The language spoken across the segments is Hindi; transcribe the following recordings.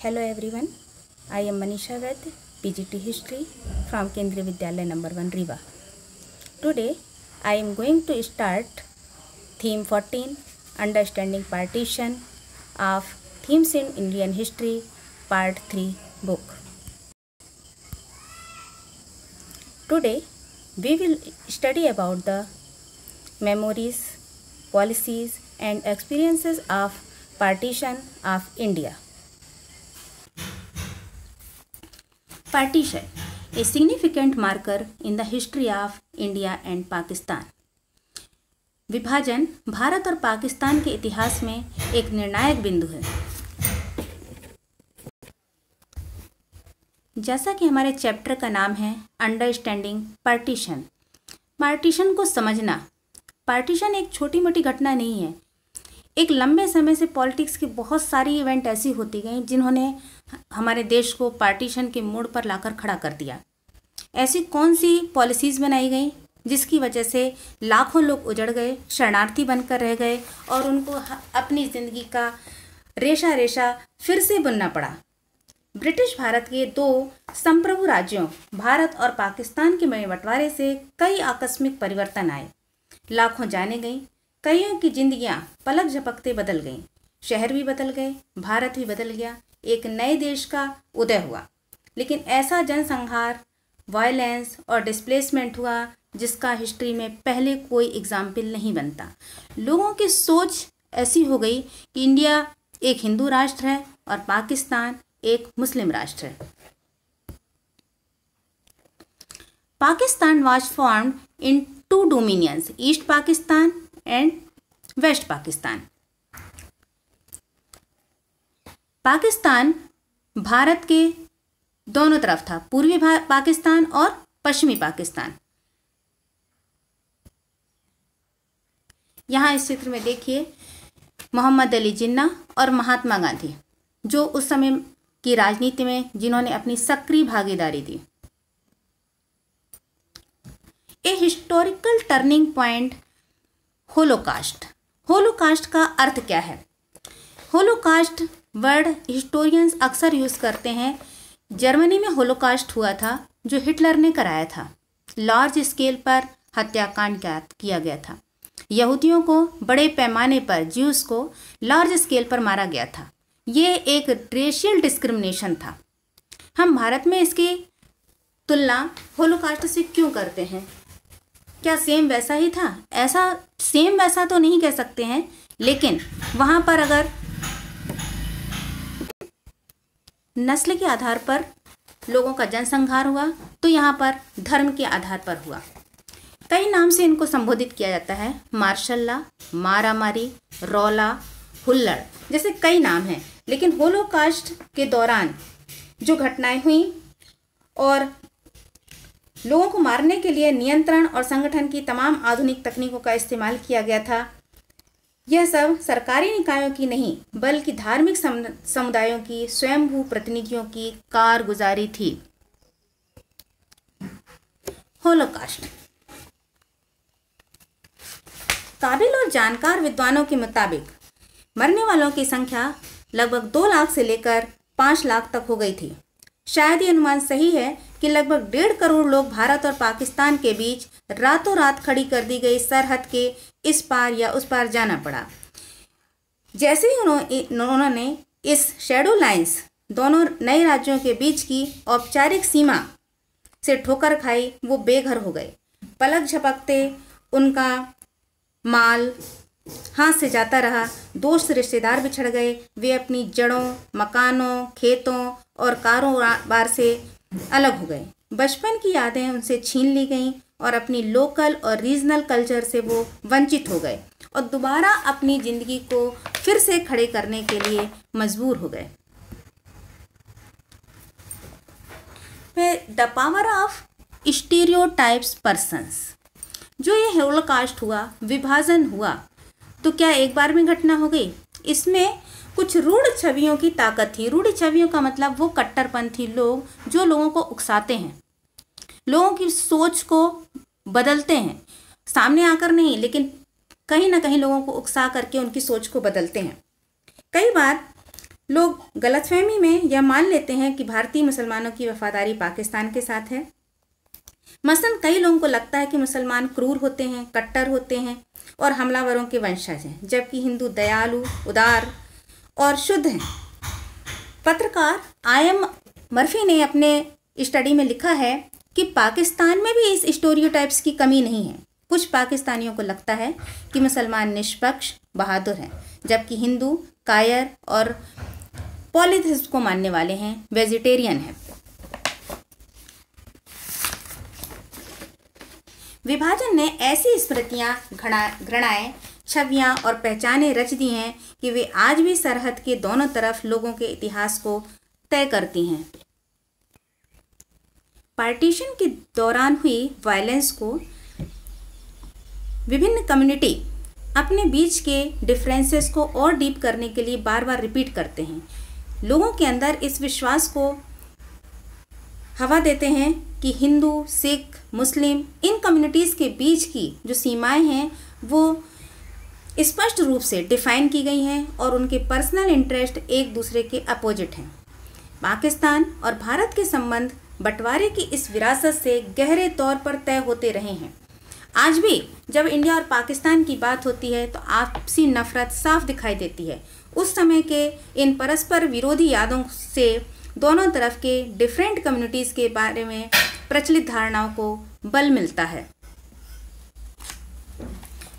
Hello everyone, I am Manisha Vaid, PGT History from Kendriya Vidyalaya number 1 Riva. Today I am going to start theme 14, Understanding Partition of Themes in Indian History Part 3 book. Today we will study about the memories, policies and experiences of partition of India. Partition, a significant marker in the history of India and Pakistan. विभाजन भारत और पाकिस्तान के इतिहास में एक निर्णायक बिंदु है। जैसा कि हमारे चैप्टर का नाम है अंडरस्टैंडिंग पार्टीशन, पार्टीशन को समझना। पार्टीशन एक छोटी मोटी घटना नहीं है। एक लंबे समय से पॉलिटिक्स की बहुत सारी इवेंट ऐसी होती गई जिन्होंने हमारे देश को पार्टीशन के मोड़ पर लाकर खड़ा कर दिया। ऐसी कौन सी पॉलिसीज़ बनाई गई जिसकी वजह से लाखों लोग उजड़ गए, शरणार्थी बनकर रह गए और उनको अपनी ज़िंदगी का रेशा रेशा फिर से बुनना पड़ा। ब्रिटिश भारत के दो संप्रभु राज्यों भारत और पाकिस्तान के बंटवारे से कई आकस्मिक परिवर्तन आए। लाखों जाने गई, कईयों की जिंदगियां पलक झपकते बदल गईं। शहर भी बदल गए, भारत भी बदल गया, एक नए देश का उदय हुआ। लेकिन ऐसा जनसंहार, वायलेंस और डिस्प्लेसमेंट हुआ जिसका हिस्ट्री में पहले कोई एग्जाम्पल नहीं बनता। लोगों की सोच ऐसी हो गई कि इंडिया एक हिंदू राष्ट्र है और पाकिस्तान एक मुस्लिम राष्ट्र है। Pakistan was formed in two dominions, east Pakistan and west Pakistan. Pakistan Bharat के दोनों तरफ था, पूर्वी पाकिस्तान और पश्चिमी पाकिस्तान। यहाँ इस चित्र में देखिए मोहम्मद अली जिन्ना और महात्मा गांधी, जो उस समय की राजनीति में जिन्होंने अपनी सक्रिय भागीदारी दी। A historical turning point, Holocaust. Holocaust का अर्थ क्या है? होलोकास्ट वर्ड हिस्टोरियंस अक्सर यूज़ करते हैं। जर्मनी में होलोकास्ट हुआ था जो हिटलर ने कराया था। लार्ज स्केल पर हत्याकांड किया गया था। यहूदियों को बड़े पैमाने पर, ज्यूस को लार्ज स्केल पर मारा गया था। ये एक रेशियल डिस्क्रिमिनेशन था। हम भारत में इसकी तुलना होलोकास्ट से क्यों करते हैं? क्या सेम वैसा ही था? ऐसा सेम वैसा तो नहीं कह सकते हैं, लेकिन वहाँ पर अगर नस्ल के आधार पर लोगों का जनसंहार हुआ तो यहाँ पर धर्म के आधार पर हुआ। कई नाम से इनको संबोधित किया जाता है, मार्शल लॉ, मारामारी, रौला, हुल्लड़ जैसे कई नाम हैं। लेकिन होलोकास्ट के दौरान जो घटनाएं हुई और लोगों को मारने के लिए नियंत्रण और संगठन की तमाम आधुनिक तकनीकों का इस्तेमाल किया गया था, यह सब सरकारी निकायों की नहीं बल्कि धार्मिक समुदायों की स्वयंभू प्रतिनिधियों की कारगुजारी थी। होलोकास्ट, काबिल और जानकार विद्वानों के मुताबिक मरने वालों की संख्या लगभग 2 लाख से लेकर 5 लाख तक हो गई थी। शायद ये अनुमान सही है कि लगभग 1.5 करोड़ लोग भारत और पाकिस्तान के बीच रातों रात खड़ी कर दी गई सरहद के इस पार या उस पार जाना पड़ा। जैसे ही उन्होंने इस शैडो लाइंस, दोनों नए राज्यों के बीच की औपचारिक सीमा से ठोकर खाई, वो बेघर हो गए। पलक झपकते उनका माल हाथ से जाता रहा। दोस्त रिश्तेदार बिछड़ गए। वे अपनी जड़ों, मकानों, खेतों और कारोबार से अलग हो गए। बचपन की यादें उनसे छीन ली गईं और अपनी लोकल और रीजनल कल्चर से वो वंचित हो गए और दोबारा अपनी ज़िंदगी को फिर से खड़े करने के लिए मजबूर हो गए। The power of stereotypes persons, जो ये होलोकास्ट हुआ, विभाजन हुआ, तो क्या एक बार में घटना हो गई? इसमें कुछ रूढ़ छवियों की ताकत थी। रूढ़ छवियों का मतलब वो कट्टरपंथी लोग जो लोगों को उकसाते हैं, लोगों की सोच को बदलते हैं, सामने आकर नहीं लेकिन कहीं ना कहीं लोगों को उकसा करके उनकी सोच को बदलते हैं। कई बार लोग गलतफहमी में यह मान लेते हैं कि भारतीय मुसलमानों की वफादारी पाकिस्तान के साथ है। मसलन कई लोगों को लगता है कि मुसलमान क्रूर होते हैं, कट्टर होते हैं और हमलावरों के वंशज हैं, जबकि हिंदू दयालु, उदार और शुद्ध हैं। पत्रकार I.M. मर्फी ने अपने स्टडी में लिखा है कि पाकिस्तान में भी इस स्टीरियोटाइप्स की कमी नहीं है। कुछ पाकिस्तानियों को लगता है कि मुसलमान निष्पक्ष, बहादुर हैं, जबकि हिंदू कायर और पॉलीथिस्ट को मानने वाले हैं, वेजिटेरियन हैं। विभाजन ने ऐसी स्मृतियां, घृणाएं, छवियां और पहचानें रच दी हैं कि वे आज भी सरहद के दोनों तरफ लोगों के इतिहास को तय करती हैं। पार्टीशन के दौरान हुई वायलेंस को विभिन्न कम्युनिटी अपने बीच के डिफरेंसेस को और डीप करने के लिए बार बार रिपीट करते हैं। लोगों के अंदर इस विश्वास को हवा देते हैं कि हिंदू, सिख, मुस्लिम, इन कम्युनिटीज़ के बीच की जो सीमाएं हैं वो स्पष्ट रूप से डिफाइन की गई हैं और उनके पर्सनल इंटरेस्ट एक दूसरे के अपोजिट हैं। पाकिस्तान और भारत के संबंध बंटवारे की इस विरासत से गहरे तौर पर तय होते रहे हैं। आज भी जब इंडिया और पाकिस्तान की बात होती है तो आपसी नफरत साफ दिखाई देती है। उस समय के इन परस्पर विरोधी यादों से दोनों तरफ के डिफरेंट कम्युनिटीज़ के बारे में प्रचलित धारणाओं को बल मिलता है।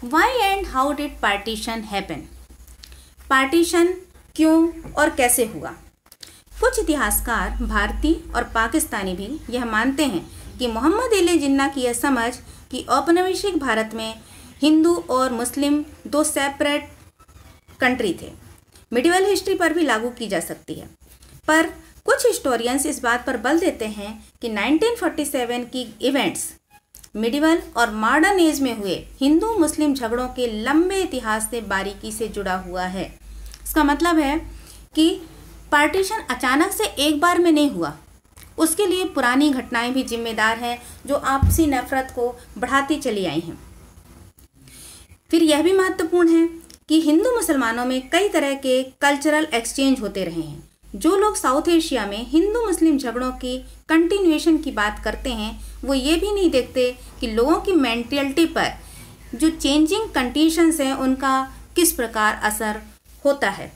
Why and how did partition happen? Partition क्यों और कैसे हुआ? कुछ इतिहासकार, भारतीय और पाकिस्तानी भी यह मानते हैं कि मोहम्मद अली जिन्ना की यह समझ कि औपनिवेशिक भारत में हिंदू और मुस्लिम दो सेपरेट कंट्री थे, मिडिवल हिस्ट्री पर भी लागू की जा सकती है। पर कुछ हिस्टोरियंस इस बात पर बल देते हैं कि 1947 की इवेंट्स मिडिवल और मॉडर्न एज में हुए हिंदू मुस्लिम झगड़ों के लंबे इतिहास से बारीकी से जुड़ा हुआ है। इसका मतलब है कि पार्टीशन अचानक से एक बार में नहीं हुआ, उसके लिए पुरानी घटनाएं भी जिम्मेदार हैं जो आपसी नफरत को बढ़ाती चली आई हैं। फिर यह भी महत्वपूर्ण है कि हिंदू मुसलमानों में कई तरह के कल्चरल एक्सचेंज होते रहे हैं। जो लोग साउथ एशिया में हिंदू मुस्लिम झगड़ों की कंटिन्यूएशन की बात करते हैं वो ये भी नहीं देखते कि लोगों की मेंटलिटी पर जो चेंजिंग कंडीशंस हैं उनका किस प्रकार असर होता है।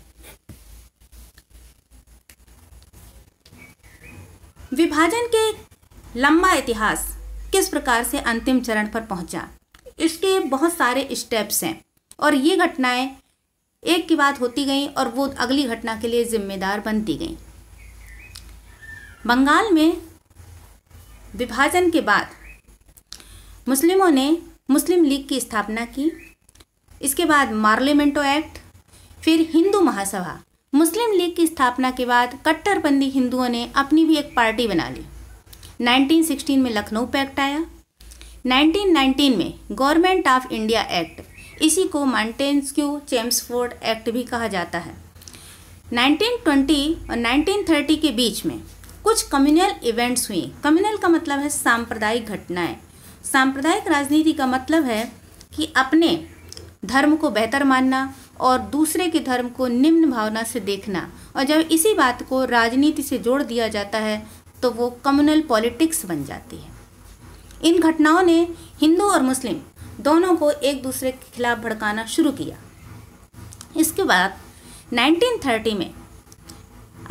विभाजन के लंबा इतिहास किस प्रकार से अंतिम चरण पर पहुंचा, इसके बहुत सारे स्टेप्स हैं और ये घटनाएं एक की बात होती गई और वो अगली घटना के लिए जिम्मेदार बनती गई। बंगाल में विभाजन के बाद मुस्लिमों ने मुस्लिम लीग की स्थापना की। इसके बाद मार्लिमेंटो एक्ट, फिर हिंदू महासभा। मुस्लिम लीग की स्थापना के बाद कट्टरपंथी हिंदुओं ने अपनी भी एक पार्टी बना ली। 1916 में लखनऊ पैक्ट आया। 1919 में गवर्नमेंट ऑफ इंडिया एक्ट, इसी को मॉन्टेस्क्यू चेम्सफोर्ड एक्ट भी कहा जाता है। 1920 और 1930 के बीच में कुछ कम्युनल इवेंट्स हुई। कम्युनल का मतलब है सांप्रदायिक घटनाएं। सांप्रदायिक राजनीति का मतलब है कि अपने धर्म को बेहतर मानना और दूसरे के धर्म को निम्न भावना से देखना, और जब इसी बात को राजनीति से जोड़ दिया जाता है तो वो कम्युनल पॉलिटिक्स बन जाती है। इन घटनाओं ने हिंदू और मुस्लिम दोनों को एक दूसरे के खिलाफ भड़काना शुरू किया। इसके बाद 1930 में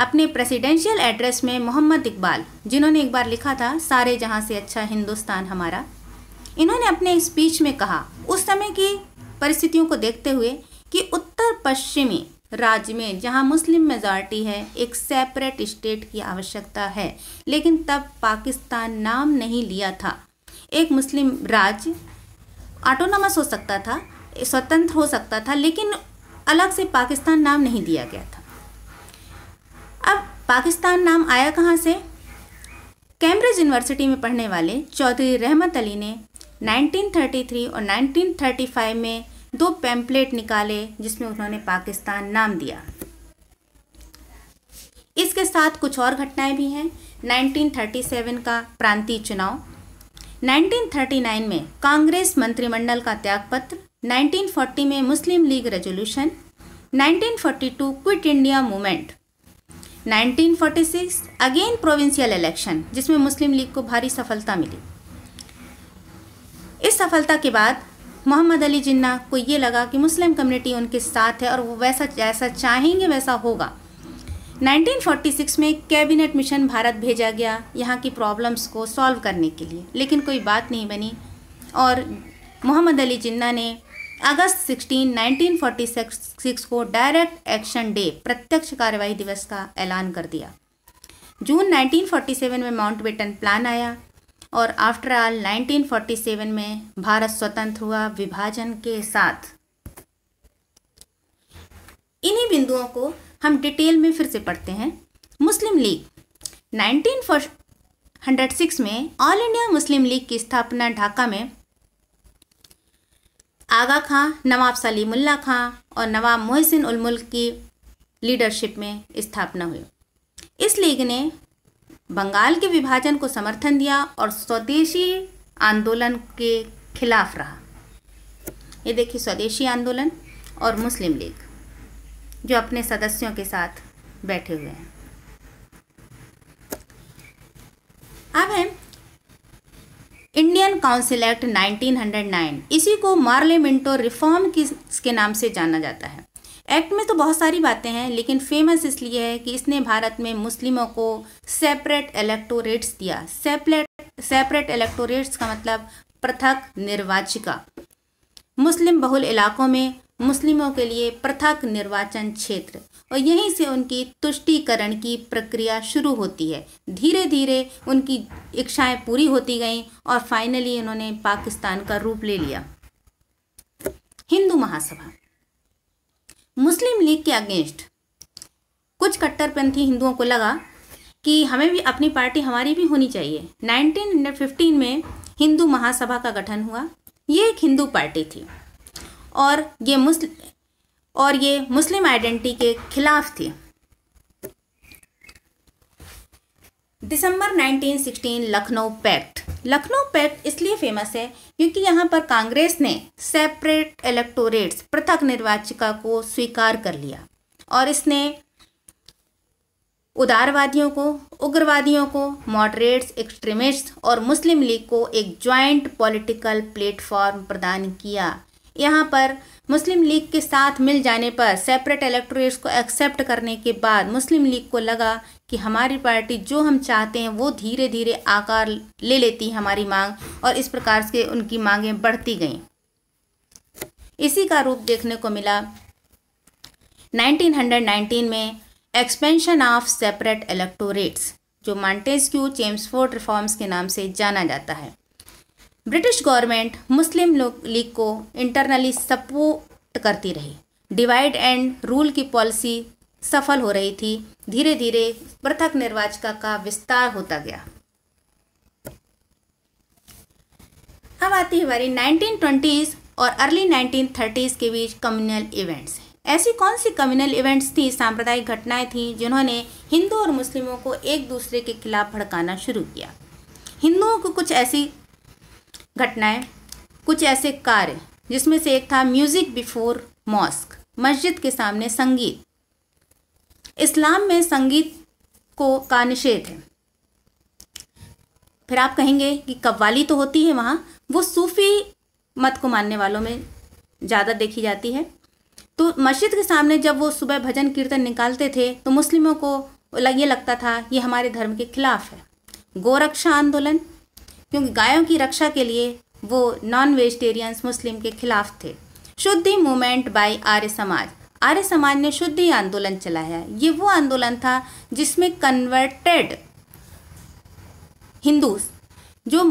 अपने प्रेसिडेंशियल एड्रेस में मोहम्मद इकबाल, जिन्होंने एक बार लिखा था सारे जहां से अच्छा हिंदुस्तान हमारा, इन्होंने अपने स्पीच में कहा, उस समय की परिस्थितियों को देखते हुए, कि उत्तर पश्चिमी राज्य में जहां मुस्लिम मेजॉरिटी है एक सेपरेट स्टेट की आवश्यकता है। लेकिन तब पाकिस्तान नाम नहीं लिया था। एक मुस्लिम राज्य ऑटोनॉमस हो सकता था, स्वतंत्र हो सकता था, लेकिन अलग से पाकिस्तान नाम नहीं दिया गया था। अब पाकिस्तान नाम आया कहाँ से? कैम्ब्रिज यूनिवर्सिटी में पढ़ने वाले चौधरी रहमत अली ने 1933 और 1935 में 2 पैम्पलेट निकाले जिसमें उन्होंने पाकिस्तान नाम दिया। इसके साथ कुछ और घटनाएं भी हैं। 1937 का प्रांतीय चुनाव, 1939 में कांग्रेस मंत्रिमंडल का त्यागपत्र, 1940 में Muslim League resolution, 1942 quit India movement, 1946 again provincial election, जिसमें मुस्लिम लीग को भारी सफलता मिली। इस सफलता के बाद मोहम्मद अली जिन्ना को ये लगा कि मुस्लिम कम्युनिटी उनके साथ है और वो वैसा जैसा चाहेंगे वैसा होगा। 1946 में कैबिनेट मिशन भारत भेजा गया यहाँ की प्रॉब्लम्स को सॉल्व करने के लिए, लेकिन कोई बात नहीं बनी और मोहम्मद अली जिन्ना ने अगस्त 16, 1946 को डायरेक्ट एक्शन डे, प्रत्यक्ष कार्यवाही दिवस का ऐलान कर दिया। जून 1947 में माउंटबेटन प्लान आया और आफ्टर ऑल 1947 में भारत स्वतंत्र हुआ विभाजन के साथ। इन्हीं बिंदुओं को हम डिटेल में फिर से पढ़ते हैं। मुस्लिम लीग 1906 में ऑल इंडिया मुस्लिम लीग की स्थापना ढाका में आगा खां, नवाब सलीमुल्लाह खां और नवाब मोहसिन उल मुल्क की लीडरशिप में स्थापना हुई। इस लीग ने बंगाल के विभाजन को समर्थन दिया और स्वदेशी आंदोलन के खिलाफ रहा। ये देखिए, स्वदेशी आंदोलन और मुस्लिम लीग जो अपने सदस्यों के साथ बैठे हुए हैं। अब है इंडियन काउंसिल एक्ट 1909, इसी को पार्लियामेंटो रिफॉर्म के नाम से जाना जाता है। एक्ट में तो बहुत सारी बातें हैं, लेकिन फेमस इसलिए है कि इसने भारत में मुस्लिमों को सेपरेट इलेक्टोरेट्स दिया। सेपरेट इलेक्टोरेट्स का मतलब पृथक निर्वाचिका। मुस्लिम बहुल इलाकों में मुस्लिमों के लिए पृथक निर्वाचन क्षेत्र, और यहीं से उनकी तुष्टीकरण की प्रक्रिया शुरू होती है। धीरे धीरे उनकी इच्छाएं पूरी होती गईं और फाइनली उन्होंने पाकिस्तान का रूप ले लिया। हिंदू महासभा मुस्लिम लीग के अगेंस्ट कुछ कट्टरपंथी हिंदुओं को लगा कि हमें भी अपनी पार्टी हमारी भी होनी चाहिए। 1915 में हिंदू महासभा का गठन हुआ। ये एक हिंदू पार्टी थी और ये मुस्लिम आइडेंटिटी के खिलाफ थी। दिसंबर 1916 लखनऊ पैक्ट इसलिए फेमस है क्योंकि यहाँ पर कांग्रेस ने सेपरेट इलेक्टोरेट्स, पृथक निर्वाचिका को स्वीकार कर लिया और इसने उदारवादियों को, उग्रवादियों को, मॉडरेट्स, एक्सट्रीमिस्ट्स और मुस्लिम लीग को एक ज्वाइंट पॉलिटिकल प्लेटफॉर्म प्रदान किया। यहाँ पर मुस्लिम लीग के साथ मिल जाने पर, सेपरेट इलेक्टोरेट्स को एक्सेप्ट करने के बाद मुस्लिम लीग को लगा कि हमारी पार्टी जो हम चाहते हैं वो धीरे धीरे आकार ले लेती है हमारी मांग, और इस प्रकार से उनकी मांगें बढ़ती गईं। इसी का रूप देखने को मिला 1919 में एक्सपेंशन ऑफ सेपरेट इलेक्टोरेट्स, जो मॉन्टेस्क्यू चेम्सफोर्ड रिफॉर्म्स के नाम से जाना जाता है। ब्रिटिश गवर्नमेंट मुस्लिम लीग को इंटरनली सपोर्ट करती रही। डिवाइड एंड रूल की पॉलिसी सफल हो रही थी। धीरे धीरे पृथक निर्वाचिका का विस्तार होता गया। अब आती है बारी 1920s और अर्ली 1930s के बीच कम्युनल इवेंट्स। ऐसी कौन सी कम्युनल इवेंट्स थी, सांप्रदायिक घटनाएं थी जिन्होंने हिंदू और मुस्लिमों को एक दूसरे के खिलाफ भड़काना शुरू किया। हिंदुओं को कुछ ऐसी घटनाएं, कुछ ऐसे कार्य, जिसमें से एक था म्यूजिक बिफोर मॉस्क, मस्जिद के सामने संगीत। इस्लाम में संगीत का निषेध है। फिर आप कहेंगे कि कव्वाली तो होती है वहाँ, वो सूफी मत को मानने वालों में ज़्यादा देखी जाती है। तो मस्जिद के सामने जब वो सुबह भजन कीर्तन निकालते थे तो मुस्लिमों को ये लगता था ये हमारे धर्म के खिलाफ है। गोरक्षा आंदोलन, क्योंकि गायों की रक्षा के लिए वो नॉन वेजिटेरियंस मुस्लिम के खिलाफ थे। शुद्धि मूवमेंट बाय आर्य समाज, आर्य समाज ने शुद्धि आंदोलन चलाया। ये वो आंदोलन था जिसमें कन्वर्टेड हिंदू, जो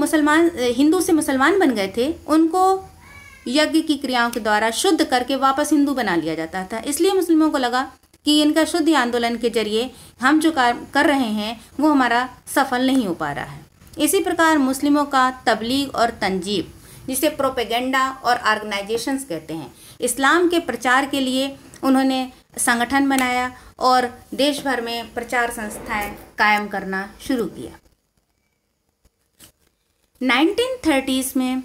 हिंदू से मुसलमान बन गए थे, उनको यज्ञ की क्रियाओं के द्वारा शुद्ध करके वापस हिंदू बना लिया जाता था। इसलिए मुस्लिमों को लगा कि इनका शुद्धि आंदोलन के जरिए हम जो कार्य कर रहे हैं वो हमारा सफल नहीं हो पा रहा है। इसी प्रकार मुस्लिमों का तबलीग और तंजीब, जिसे प्रोपेगेंडा और ऑर्गेनाइजेशंस कहते हैं, इस्लाम के प्रचार के लिए उन्होंने संगठन बनाया और देश भर में प्रचार संस्थाएं कायम करना शुरू किया। 1930s में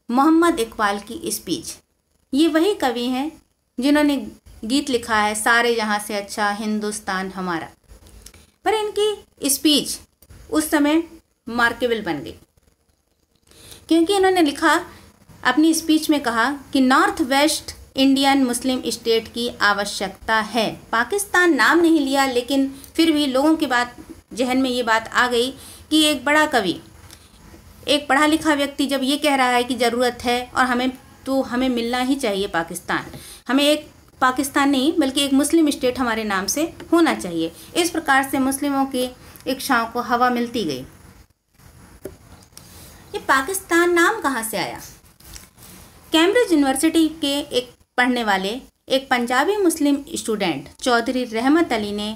मोहम्मद इकबाल की स्पीच, ये वही कवि हैं जिन्होंने गीत लिखा है, सारे जहाँ से अच्छा हिंदुस्तान हमारा। पर इनकी स्पीच उस समय मार्केबल बन गई, क्योंकि इन्होंने लिखा, अपनी स्पीच में कहा कि north West Indian Muslim state की आवश्यकता है। पाकिस्तान नाम नहीं लिया, लेकिन फिर भी लोगों की बात जहन में ये बात आ गई कि एक बड़ा कवि, एक पढ़ा लिखा व्यक्ति जब ये कह रहा है कि ज़रूरत है और हमें मिलना ही चाहिए पाकिस्तान, हमें एक पाकिस्तान नहीं बल्कि एक मुस्लिम स्टेट हमारे नाम से होना चाहिए। इस प्रकार से मुस्लिमों की इच्छाओं को हवा मिलती गई। ये पाकिस्तान नाम कहाँ से आया? कैम्ब्रिज यूनिवर्सिटी के एक पढ़ने वाले एक पंजाबी मुस्लिम स्टूडेंट चौधरी रहमत अली ने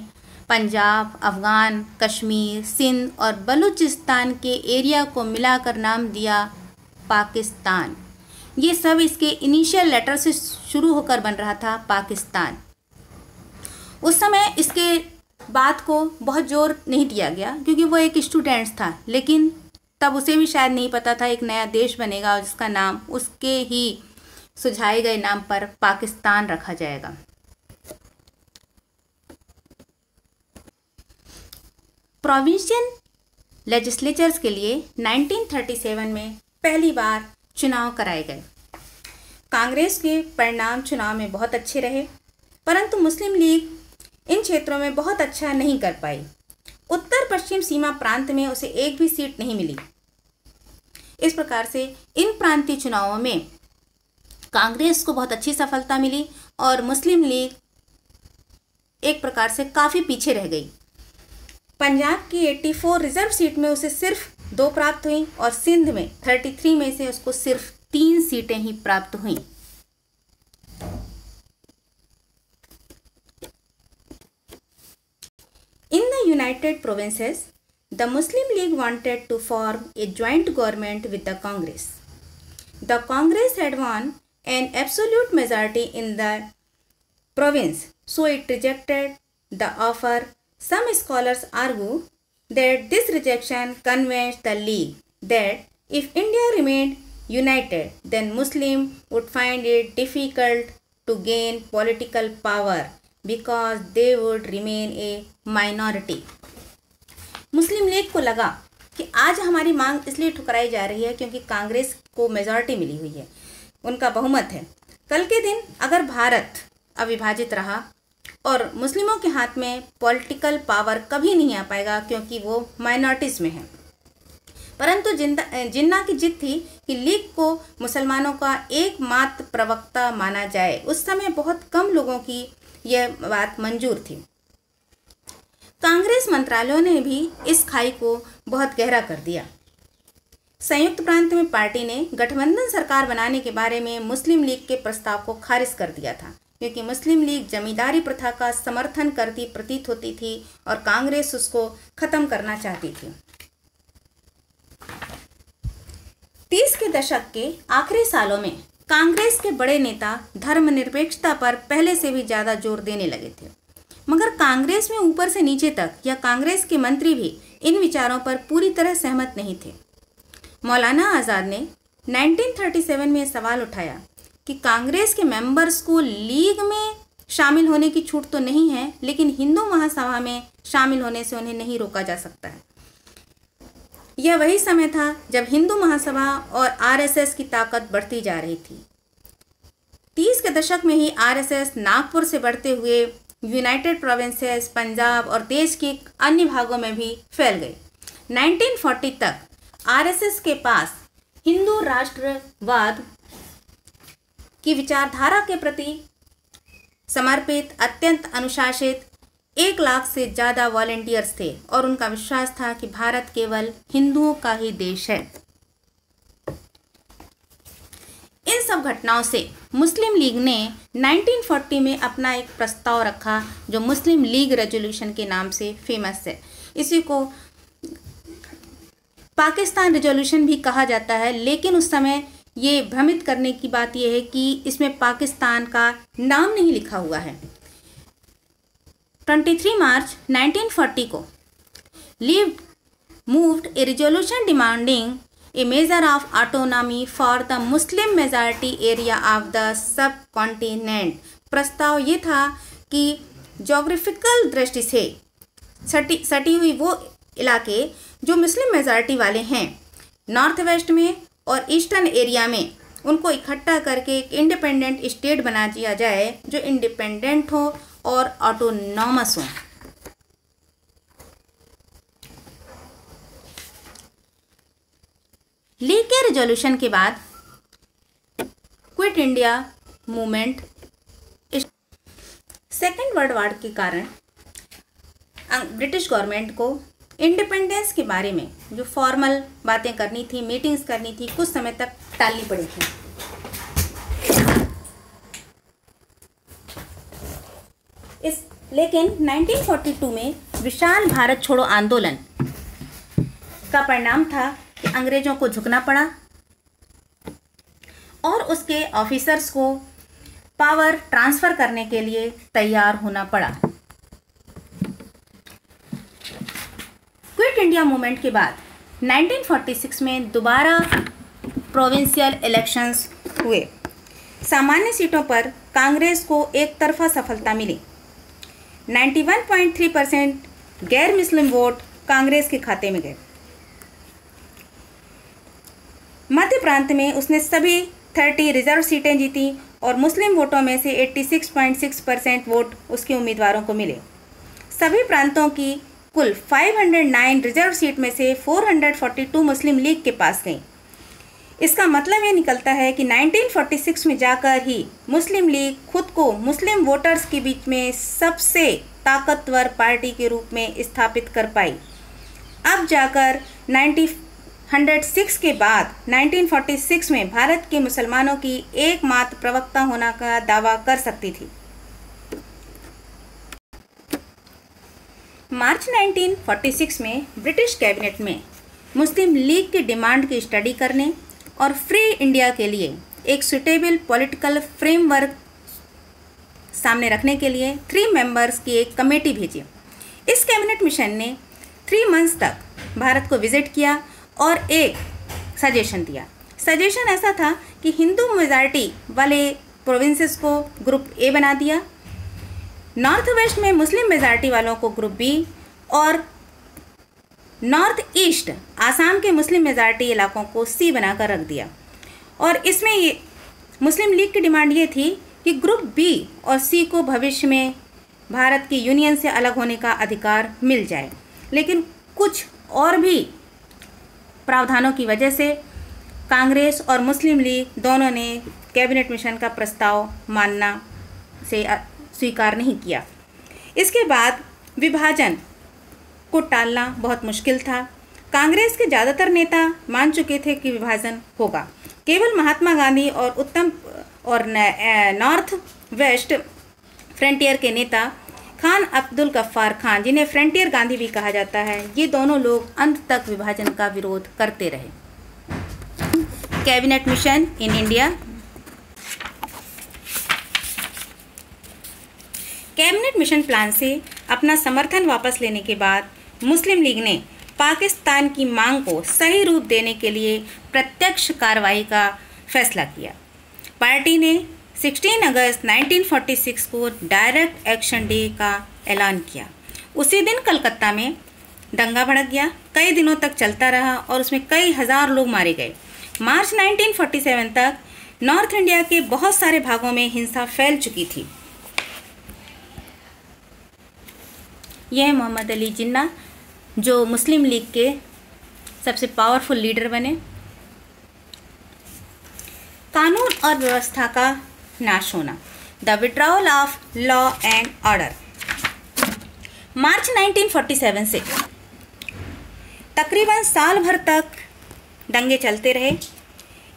पंजाब, अफ़गान, कश्मीर, सिंध और बलूचिस्तान के एरिया को मिलाकर नाम दिया पाकिस्तान। ये सब इसके इनिशियल लेटर से शुरू होकर बन रहा था पाकिस्तान। उस समय इसके बात को बहुत जोर नहीं दिया गया, क्योंकि वो एक स्टूडेंट था, लेकिन तब उसे भी शायद नहीं पता था एक नया देश बनेगा और जिसका नाम उसके ही सुझाए गए नाम पर पाकिस्तान रखा जाएगा। प्रोविंशियल लेजिस्लेचर्स के लिए 1937 में पहली बार चुनाव कराए गए। कांग्रेस के परिणाम चुनाव में बहुत अच्छे रहे, परंतु मुस्लिम लीग इन क्षेत्रों में बहुत अच्छा नहीं कर पाई। उत्तर पश्चिम सीमा प्रांत में उसे एक भी सीट नहीं मिली। इस प्रकार से इन प्रांतीय चुनावों में कांग्रेस को बहुत अच्छी सफलता मिली और मुस्लिम लीग एक प्रकार से काफ़ी पीछे रह गई। पंजाब की 84 रिजर्व सीट में उसे सिर्फ 2 प्राप्त हुई और सिंध में 33 में से उसको सिर्फ 3 सीटें ही प्राप्त हुईं। In the United Provinces, the Muslim League wanted to form a joint government with the Congress. The Congress had won an absolute majority in the province, so it rejected the offer. Some scholars argue that this rejection convinced the League that if India remained united, then Muslims would find it difficult to gain political power because they would remain a minority. Muslim league को लगा कि आज हमारी मांग इसलिए ठुकराई जा रही है क्योंकि कांग्रेस को मेजॉरिटी मिली हुई है, उनका बहुमत है। कल के दिन अगर भारत अविभाजित रहा और मुस्लिमों के हाथ में पॉलिटिकल पावर कभी नहीं आ पाएगा, क्योंकि वो माइनॉरिटीज़ में है। परंतु जिन्ना की जिद थी कि लीग को मुसलमानों का एकमात्र प्रवक्ता माना जाए। उस समय बहुत कम लोगों की यह बात मंजूर थी। कांग्रेस मंत्रालयों ने भी इस खाई को बहुत गहरा कर दिया। संयुक्त प्रांत में पार्टी ने गठबंधन सरकार बनाने के बारे में मुस्लिम लीग के प्रस्ताव को खारिज कर दिया था, क्योंकि मुस्लिम लीग जमींदारी प्रथा का समर्थन करती प्रतीत होती थी और कांग्रेस उसको खत्म करना चाहती थी। 30 के दशक के आखिरी सालों में कांग्रेस के बड़े नेता धर्मनिरपेक्षता पर पहले से भी ज़्यादा जोर देने लगे थे, मगर कांग्रेस में ऊपर से नीचे तक या कांग्रेस के मंत्री भी इन विचारों पर पूरी तरह सहमत नहीं थे। मौलाना आज़ाद ने 1937 में सवाल उठाया कि कांग्रेस के मेंबर्स को लीग में शामिल होने की छूट तो नहीं है, लेकिन हिंदू महासभा में शामिल होने से उन्हें नहीं रोका जा सकता है। यह वही समय था जब हिंदू महासभा और आरएसएस की ताकत बढ़ती जा रही थी। 30 के दशक में ही आरएसएस नागपुर से बढ़ते हुए यूनाइटेड प्रोविंसेस, पंजाब और देश के अन्य भागों में भी फैल गए। 1940 तक आरएसएस के पास हिंदू राष्ट्रवाद की विचारधारा के प्रति समर्पित अत्यंत अनुशासित 1 लाख से ज़्यादा वॉलंटियर्स थे और उनका विश्वास था कि भारत केवल हिंदुओं का ही देश है। इन सब घटनाओं से मुस्लिम लीग ने 1940 में अपना एक प्रस्ताव रखा जो मुस्लिम लीग रेजोल्यूशन के नाम से फेमस है। इसी को पाकिस्तान रेजोल्यूशन भी कहा जाता है, लेकिन उस समय ये भ्रमित करने की बात यह है कि इसमें पाकिस्तान का नाम नहीं लिखा हुआ है। 23 मार्च 1940 को league moved A resolution demanding a measure of autonomy for the Muslim majority area of the subcontinent प्रस्ताव ये था कि जोग्राफिकल दृष्टि से सटी हुई वो इलाके जो मुस्लिम मेजॉरिटी वाले हैं नॉर्थ वेस्ट में और ईस्टर्न एरिया में, उनको इकट्ठा करके एक इंडिपेंडेंट स्टेट बना दिया जाए जो इंडिपेंडेंट हो और ऑटोनॉमस हो। लीग के रिजोल्यूशन के बाद quit India movement second world war के कारण ब्रिटिश गवर्नमेंट को इंडिपेंडेंस के बारे में जो फॉर्मल बातें करनी थी, मीटिंग्स करनी थी, कुछ समय तक टालनी पड़ी थी। लेकिन 1942 में विशाल भारत छोड़ो आंदोलन का परिणाम था कि अंग्रेजों को झुकना पड़ा और उसके ऑफिसर्स को पावर ट्रांसफ़र करने के लिए तैयार होना पड़ा। क्विट इंडिया मूवमेंट के बाद 1946 में दोबारा प्रोविंशियल इलेक्शंस हुए। सामान्य सीटों पर कांग्रेस को एक तरफा सफलता मिली। 91.3% गैर मुस्लिम वोट कांग्रेस के खाते में गए। मध्य प्रांत में उसने सभी 30 रिजर्व सीटें जीती और मुस्लिम वोटों में से 86.6% वोट उसके उम्मीदवारों को मिले। सभी प्रांतों की कुल 509 रिजर्व सीट में से 442 मुस्लिम लीग के पास गई। इसका मतलब ये निकलता है कि 1946 में जाकर ही मुस्लिम लीग खुद को मुस्लिम वोटर्स के बीच में सबसे ताकतवर पार्टी के रूप में स्थापित कर पाई। अब जाकर 1906 के बाद 1946 में भारत के मुसलमानों की एकमात्र प्रवक्ता होने का दावा कर सकती थी। मार्च 1946 में ब्रिटिश कैबिनेट में मुस्लिम लीग की डिमांड की स्टडी करने और फ्री इंडिया के लिए एक सुटेबल पॉलिटिकल फ्रेमवर्क सामने रखने के लिए 3 मेंबर्स की एक कमेटी भेजी। इस कैबिनेट मिशन ने 3 मंथ्स तक भारत को विजिट किया और एक सजेशन दिया। सजेशन ऐसा था कि हिंदू मेजॉरिटी वाले प्रोविंसेस को ग्रुप ए बना दिया, नॉर्थ वेस्ट में मुस्लिम मेजॉरिटी वालों को ग्रुप बी और नॉर्थ ईस्ट आसाम के मुस्लिम मेजॉरिटी इलाकों को सी बनाकर रख दिया। और इसमें ये मुस्लिम लीग की डिमांड ये थी कि ग्रुप बी और सी को भविष्य में भारत की यूनियन से अलग होने का अधिकार मिल जाए। लेकिन कुछ और भी प्रावधानों की वजह से कांग्रेस और मुस्लिम लीग दोनों ने कैबिनेट मिशन का प्रस्ताव मानना से स्वीकार नहीं किया। इसके बाद विभाजन को टालना बहुत मुश्किल था। कांग्रेस के ज़्यादातर नेता मान चुके थे कि विभाजन होगा। केवल महात्मा गांधी और नॉर्थ वेस्ट फ्रंटियर के नेता खान अब्दुल गफ्फार खान, जिन्हें फ्रंटियर गांधी भी कहा जाता है, ये दोनों लोग अंत तक विभाजन का विरोध करते रहे। Cabinet mission in India. Cabinet mission plan से अपना समर्थन वापस लेने के बाद मुस्लिम लीग ने पाकिस्तान की मांग को सही रूप देने के लिए प्रत्यक्ष कार्रवाई का फैसला किया। पार्टी ने 16 अगस्त 1946 को डायरेक्ट एक्शन डे का ऐलान किया। उसी दिन कलकत्ता में दंगा भड़क गया, कई दिनों तक चलता रहा और उसमें कई हजार लोग मारे गए। मार्च 1947 तक नॉर्थ इंडिया के बहुत सारे भागों में हिंसा फैल चुकी थी। यह मोहम्मद अली जिन्ना जो मुस्लिम लीग के सबसे पावरफुल लीडर बने। कानून और व्यवस्था का नाश होना, the withdrawal of law and order. मार्च 1947 से तकरीबन साल भर तक दंगे चलते रहे।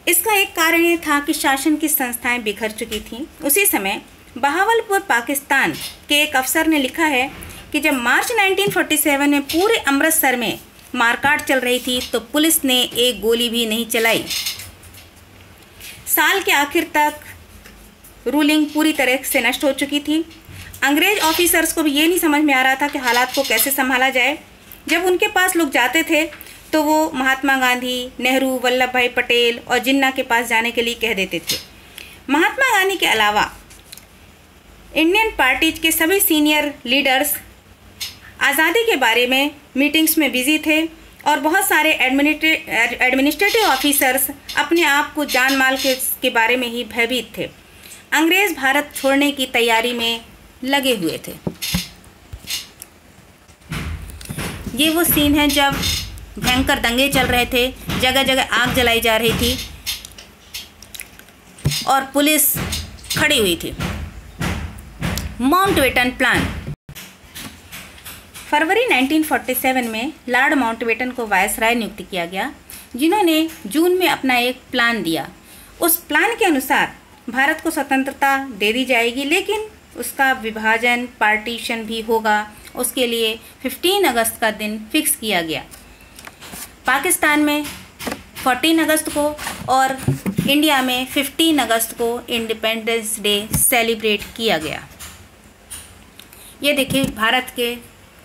इसका एक कारण ये था कि शासन की संस्थाएं बिखर चुकी थीं। उसी समय बहावलपुर पाकिस्तान के एक अफसर ने लिखा है कि जब मार्च 1947 में पूरे अमृतसर में मारकाट चल रही थी तो पुलिस ने एक गोली भी नहीं चलाई। साल के आखिर तक रूलिंग पूरी तरह से नष्ट हो चुकी थी। अंग्रेज ऑफिसर्स को भी ये नहीं समझ में आ रहा था कि हालात को कैसे संभाला जाए। जब उनके पास लोग जाते थे तो वो महात्मा गांधी, नेहरू, वल्लभ भाई पटेल और जिन्ना के पास जाने के लिए कह देते थे। महात्मा गांधी के अलावा इंडियन पार्टीज के सभी सीनियर लीडर्स आज़ादी के बारे में मीटिंग्स में बिजी थे और बहुत सारे एडमिनिस्ट्रेटिव ऑफिसर्स अपने आप को जान माल के बारे में ही भयभीत थे। अंग्रेज़ भारत छोड़ने की तैयारी में लगे हुए थे। ये वो सीन है जब भयंकर दंगे चल रहे थे, जगह जगह आग जलाई जा रही थी और पुलिस खड़ी हुई थी। Mountbatten plan. फरवरी 1947 में लॉर्ड माउंटबेटन को वायसराय नियुक्त किया गया, जिन्होंने जून में अपना एक प्लान दिया। उस प्लान के अनुसार भारत को स्वतंत्रता दे दी जाएगी, लेकिन उसका विभाजन, पार्टीशन भी होगा। उसके लिए 15 अगस्त का दिन फिक्स किया गया। पाकिस्तान में 14 अगस्त को और इंडिया में 15 अगस्त को इंडिपेंडेंस डे सेलिब्रेट किया गया। ये देखिए भारत के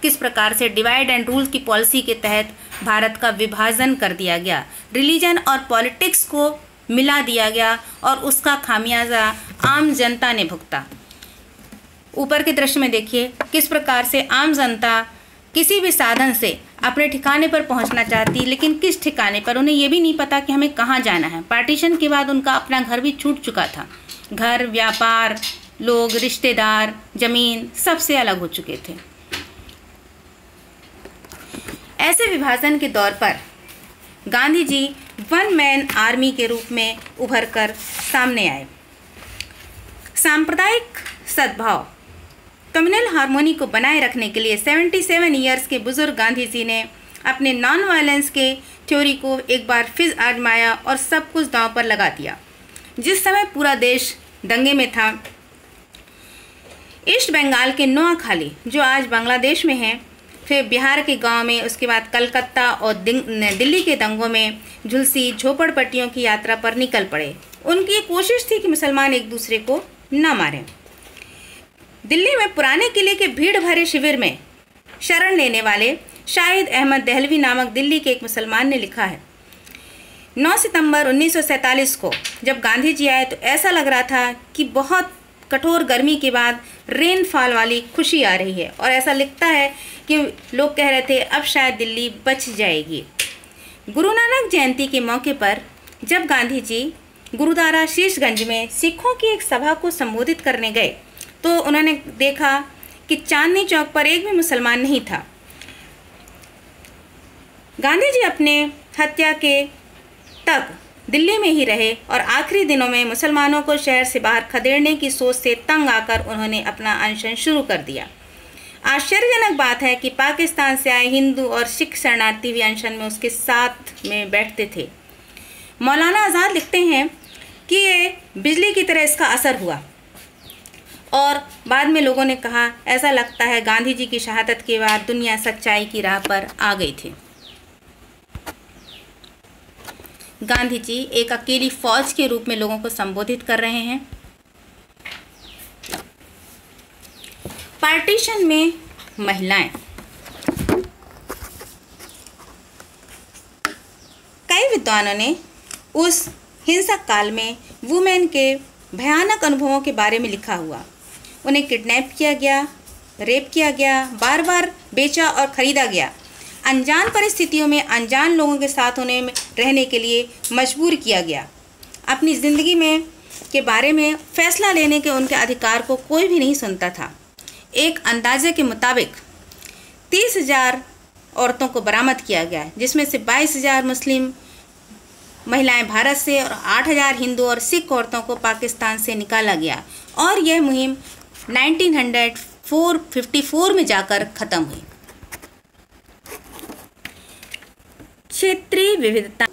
किस प्रकार से डिवाइड एंड रूल की पॉलिसी के तहत भारत का विभाजन कर दिया गया, रिलीजन और पॉलिटिक्स को मिला दिया गया और उसका खामियाजा आम जनता ने भुगता। ऊपर के दृश्य में देखिए किस प्रकार से आम जनता किसी भी साधन से अपने ठिकाने पर पहुंचना चाहती, लेकिन किस ठिकाने पर उन्हें ये भी नहीं पता कि हमें कहाँ जाना है। पार्टीशन के बाद उनका अपना घर भी छूट चुका था। घर, व्यापार, लोग, रिश्तेदार, जमीन सबसे अलग हो चुके थे। ऐसे विभाजन के दौर पर Gandhi ji one man army के रूप में उभर कर सामने आए। सांप्रदायिक सद्भाव, कम्युनल हार्मोनी को बनाए रखने के लिए 77 ईयर्स के बुजुर्ग गांधी जी ने अपने नॉन वायलेंस के थ्योरी को एक बार फिर आजमाया और सब कुछ दांव पर लगा दिया। जिस समय पूरा देश दंगे में था, ईस्ट बंगाल के नोआखाली, जो आज बांग्लादेश में है, फिर बिहार के गांव में, उसके बाद कलकत्ता और दिल्ली के दंगों में झुलसी झोपड़पट्टियों की यात्रा पर निकल पड़े। उनकी कोशिश थी कि मुसलमान एक दूसरे को न मारें। दिल्ली में पुराने किले के भीड़ भरे शिविर में शरण लेने वाले शाहिद अहमद दहलवी नामक दिल्ली के एक मुसलमान ने लिखा है, 9 सितंबर 1947 को जब गांधी जी आए तो ऐसा लग रहा था कि बहुत कठोर गर्मी के बाद रेनफॉल वाली खुशी आ रही है, और ऐसा लिखता है कि लोग कह रहे थे अब शायद दिल्ली बच जाएगी। गुरु नानक जयंती के मौके पर जब गांधी जी गुरुद्वारा शीशगंज में सिखों की एक सभा को संबोधित करने गए तो उन्होंने देखा कि चांदनी चौक पर एक भी मुसलमान नहीं था। गांधी जी अपने हत्या के तक दिल्ली में ही रहे और आखिरी दिनों में मुसलमानों को शहर से बाहर खदेड़ने की सोच से तंग आकर उन्होंने अपना अनशन शुरू कर दिया। आश्चर्यजनक बात है कि पाकिस्तान से आए हिंदू और सिख शरणार्थी भी अनशन में उसके साथ में बैठते थे। मौलाना आज़ाद लिखते हैं कि ये बिजली की तरह इसका असर हुआ और बाद में लोगों ने कहा ऐसा लगता है गांधी जी की शहादत के बाद दुनिया सच्चाई की राह पर आ गई थी। गांधी जी एक अकेली फौज के रूप में लोगों को संबोधित कर रहे हैं। पार्टीशन में महिलाएं। कई विद्वानों ने उस हिंसक काल में वुमेन के भयानक अनुभवों के बारे में लिखा हुआ। उन्हें किडनैप किया गया, रेप किया गया, बार बार बेचा और खरीदा गया, अनजान परिस्थितियों में अनजान लोगों के साथ उन्हें रहने के लिए मजबूर किया गया। अपनी ज़िंदगी में के बारे में फैसला लेने के उनके अधिकार को कोई भी नहीं सुनता था। एक अंदाजे के मुताबिक 30,000 औरतों को बरामद किया गया है, जिसमें से 22,000 मुस्लिम महिलाएं भारत से और 8,000 हिंदू और सिख औरतों को पाकिस्तान से निकाला गया और यह मुहिम 1954 में जाकर ख़त्म हुई। क्षेत्रीय विविधता।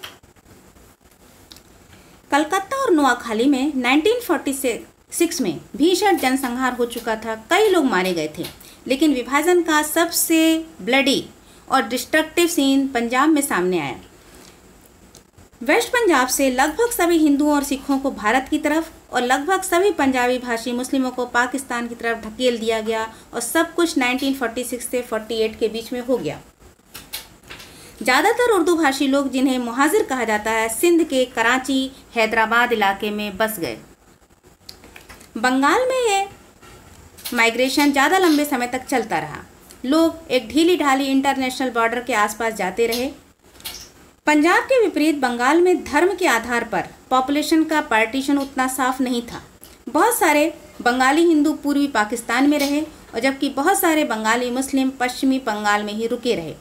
कलकत्ता और नोआखाली में 1946 में भीषण जनसंहार हो चुका था। कई लोग मारे गए थे, लेकिन विभाजन का सबसे ब्लडी और डिस्ट्रक्टिव सीन पंजाब में सामने आया। वेस्ट पंजाब से लगभग सभी हिंदुओं और सिखों को भारत की तरफ और लगभग सभी पंजाबी भाषी मुस्लिमों को पाकिस्तान की तरफ ढकेल दिया गया और सब कुछ 1946 से 48 के बीच में हो गया। ज़्यादातर उर्दू भाषी लोग, जिन्हें मुहाजिर कहा जाता है, सिंध के कराची, हैदराबाद इलाके में बस गए। बंगाल में ये माइग्रेशन ज़्यादा लंबे समय तक चलता रहा। लोग एक ढीली ढाली इंटरनेशनल बॉर्डर के आसपास जाते रहे। पंजाब के विपरीत बंगाल में धर्म के आधार पर पॉपुलेशन का पार्टीशन उतना साफ नहीं था। बहुत सारे बंगाली हिंदू पूर्वी पाकिस्तान में रहे और जबकि बहुत सारे बंगाली मुस्लिम पश्चिमी बंगाल में ही रुके रहे।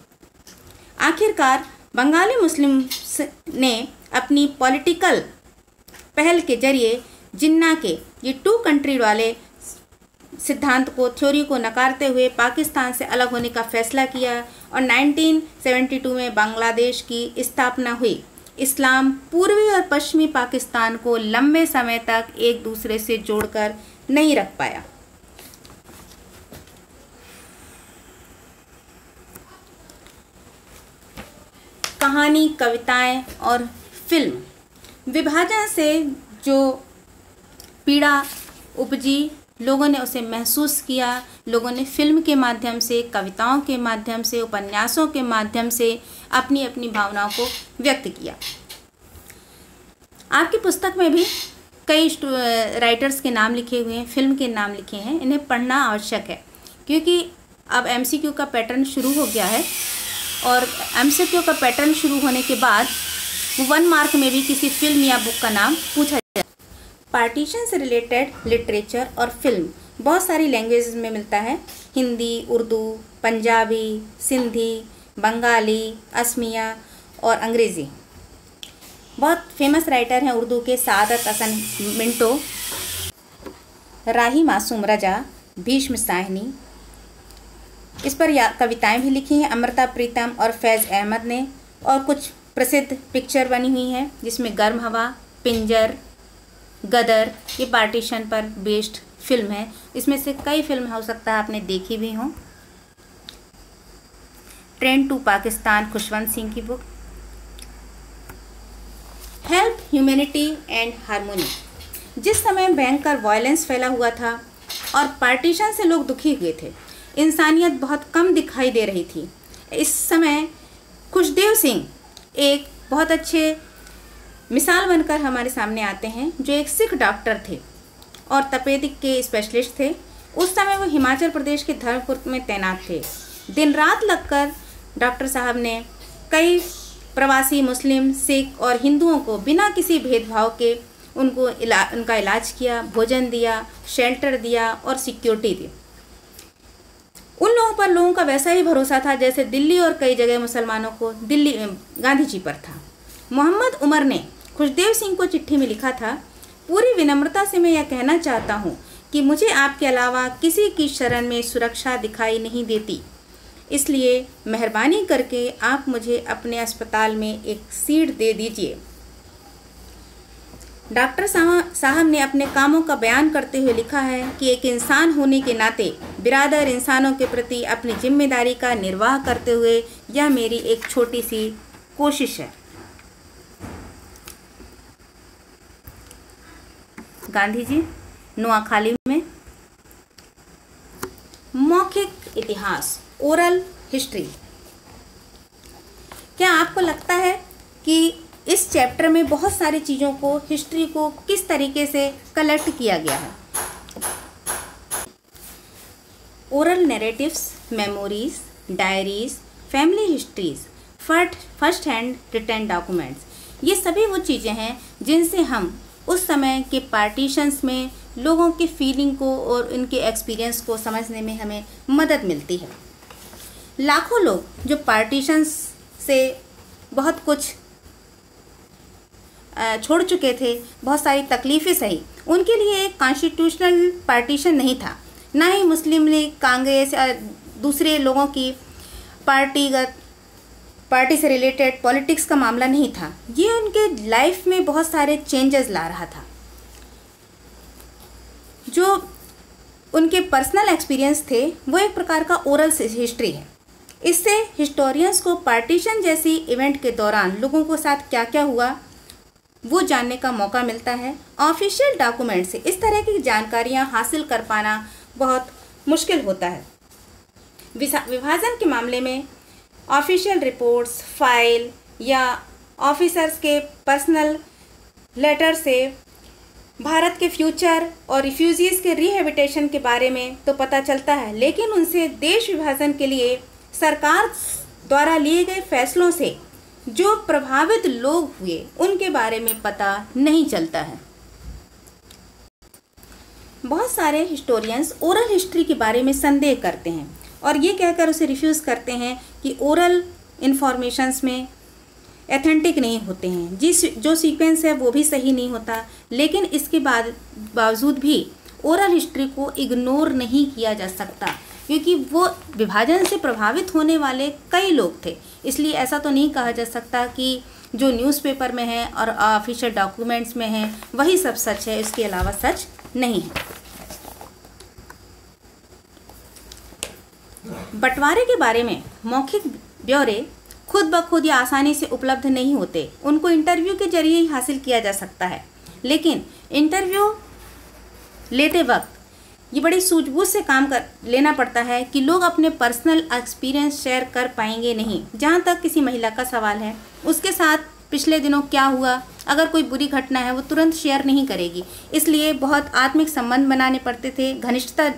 आखिरकार बंगाली मुस्लिम ने अपनी पॉलिटिकल पहल के जरिए जिन्ना के ये टू कंट्री वाले सिद्धांत को, थ्योरी को नकारते हुए पाकिस्तान से अलग होने का फैसला किया और 1972 में बांग्लादेश की स्थापना हुई। इस्लाम पूर्वी और पश्चिमी पाकिस्तान को लंबे समय तक एक दूसरे से जोड़कर नहीं रख पाया। कहानी, कविताएं और फिल्म। विभाजन से जो पीड़ा उपजी, लोगों ने उसे महसूस किया। लोगों ने फिल्म के माध्यम से, कविताओं के माध्यम से, उपन्यासों के माध्यम से अपनी अपनी भावनाओं को व्यक्त किया। आपकी पुस्तक में भी कई राइटर्स के नाम लिखे हुए हैं, फिल्म के नाम लिखे हैं। इन्हें पढ़ना आवश्यक है क्योंकि अब MCQ का पैटर्न शुरू हो गया है और MCQ का पैटर्न शुरू होने के बाद 1 मार्क में भी किसी फिल्म या बुक का नाम पूछा जाए। पार्टीशन से रिलेटेड लिटरेचर और फिल्म बहुत सारी लैंग्वेजेस में मिलता है। हिंदी, उर्दू, पंजाबी, सिंधी, बंगाली, असमिया और अंग्रेज़ी। बहुत फेमस राइटर हैं उर्दू के सादत हसन मिंटो, राही मासूम रजा, भीष्म साहनी। इस पर कविताएं भी लिखी हैं अमृता प्रीतम और फैज़ अहमद ने। और कुछ प्रसिद्ध पिक्चर बनी हुई हैं जिसमें गर्म हवा, पिंजर, गदर, ये पार्टीशन पर बेस्ड फिल्म है। इसमें से कई फिल्म हो सकता है आपने देखी भी हों। ट्रेन टू पाकिस्तान, खुशवंत सिंह की book. Help, humanity and harmony. जिस समय भयंकर वायलेंस फैला हुआ था और पार्टीशन से लोग दुखी हुए थे, इंसानियत बहुत कम दिखाई दे रही थी, इस समय खुशदेव सिंह एक बहुत अच्छे मिसाल बनकर हमारे सामने आते हैं, जो एक सिख डॉक्टर थे और तपेदिक के स्पेशलिस्ट थे। उस समय वो हिमाचल प्रदेश के धर्मपुर में तैनात थे। दिन रात लगकर डॉक्टर साहब ने कई प्रवासी मुस्लिम, सिख और हिंदुओं को बिना किसी भेदभाव के उनका इलाज किया, भोजन दिया, शेल्टर दिया और सिक्योरिटी दी। उन लोगों पर लोगों का वैसा ही भरोसा था जैसे दिल्ली और कई जगह मुसलमानों को गांधी जी पर था। मोहम्मद उमर ने खुशदेव सिंह को चिट्ठी में लिखा था, पूरी विनम्रता से मैं यह कहना चाहता हूँ कि मुझे आपके अलावा किसी की शरण में सुरक्षा दिखाई नहीं देती, इसलिए मेहरबानी करके आप मुझे अपने अस्पताल में एक सीट दे दीजिए। डॉक्टर साहब ने अपने कामों का बयान करते हुए लिखा है कि एक इंसान होने के नाते बिरादर इंसानों के प्रति अपनी जिम्मेदारी का निर्वाह करते हुए यह मेरी एक छोटी सी कोशिश है। गांधी जी, नुआखाली में। मौखिक इतिहास, ओरल हिस्ट्री। क्या आपको लगता है कि इस चैप्टर में बहुत सारी चीज़ों को, हिस्ट्री को किस तरीके से कलेक्ट किया गया है? Oral narratives, memories, diaries, family histories, first hand written documents, ये सभी वो चीज़ें हैं जिनसे हम उस समय के पार्टीशंस में लोगों की फीलिंग को और उनके एक्सपीरियंस को समझने में हमें मदद मिलती है। लाखों लोग जो पार्टीशंस से बहुत कुछ छोड़ चुके थे, बहुत सारी तकलीफ़ें सही, उनके लिए एक कॉन्स्टिट्यूशनल पार्टीशन नहीं था, ना ही मुस्लिम लीग, कांग्रेस या दूसरे लोगों की पार्टी से रिलेटेड पॉलिटिक्स का मामला नहीं था। ये उनके लाइफ में बहुत सारे चेंजेस ला रहा था। जो उनके पर्सनल एक्सपीरियंस थे वो एक प्रकार का ओरल हिस्ट्री है। इससे हिस्टोरियंस को पार्टीशन जैसी इवेंट के दौरान लोगों के साथ क्या क्या हुआ वो जानने का मौका मिलता है। ऑफिशियल डॉक्यूमेंट से इस तरह की जानकारियां हासिल कर पाना बहुत मुश्किल होता है। विभाजन के मामले में ऑफिशियल रिपोर्ट्स, फाइल या ऑफिसर्स के पर्सनल लेटर से भारत के फ्यूचर और रिफ्यूजीज़ के रिहेबिटेशन के बारे में तो पता चलता है, लेकिन उनसे देश विभाजन के लिए सरकार द्वारा लिए गए फैसलों से जो प्रभावित लोग हुए उनके बारे में पता नहीं चलता है। बहुत सारे हिस्टोरियंस ओरल हिस्ट्री के बारे में संदेह करते हैं और ये कहकर उसे रिफ्यूज़ करते हैं कि ओरल इन्फॉर्मेशंस में एथेंटिक नहीं होते हैं, जो सीक्वेंस है वो भी सही नहीं होता। लेकिन इसके बावजूद भी ओरल हिस्ट्री को इग्नोर नहीं किया जा सकता, क्योंकि वो विभाजन से प्रभावित होने वाले कई लोग थे। इसलिए ऐसा तो नहीं कहा जा सकता कि जो न्यूज़पेपर में है और ऑफिशियल डॉक्यूमेंट्स में है वही सब सच है, इसके अलावा सच नहीं है। बंटवारे के बारे में मौखिक ब्यौरे खुद ब खुद या आसानी से उपलब्ध नहीं होते, उनको इंटरव्यू के जरिए ही हासिल किया जा सकता है। लेकिन इंटरव्यू लेते वक्त ये बड़ी सूझबूझ से काम कर लेना पड़ता है कि लोग अपने पर्सनल एक्सपीरियंस शेयर कर पाएंगे नहीं। जहाँ तक किसी महिला का सवाल है, उसके साथ पिछले दिनों क्या हुआ, अगर कोई बुरी घटना है वो तुरंत शेयर नहीं करेगी। इसलिए बहुत आत्मिक संबंध बनाने पड़ते थे, घनिष्ठता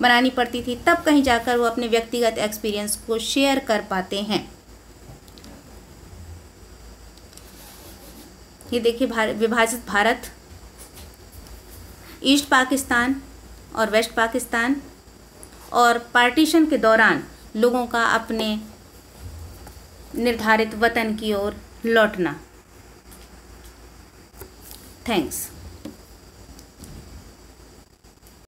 बनानी पड़ती थी, तब कहीं जाकर वो अपने व्यक्तिगत एक्सपीरियंस को शेयर कर पाते हैं। ये देखिए विभाजित भारत, ईस्ट पाकिस्तान और वेस्ट पाकिस्तान, और पार्टीशन के दौरान लोगों का अपने निर्धारित वतन की ओर लौटना। थैंक्स।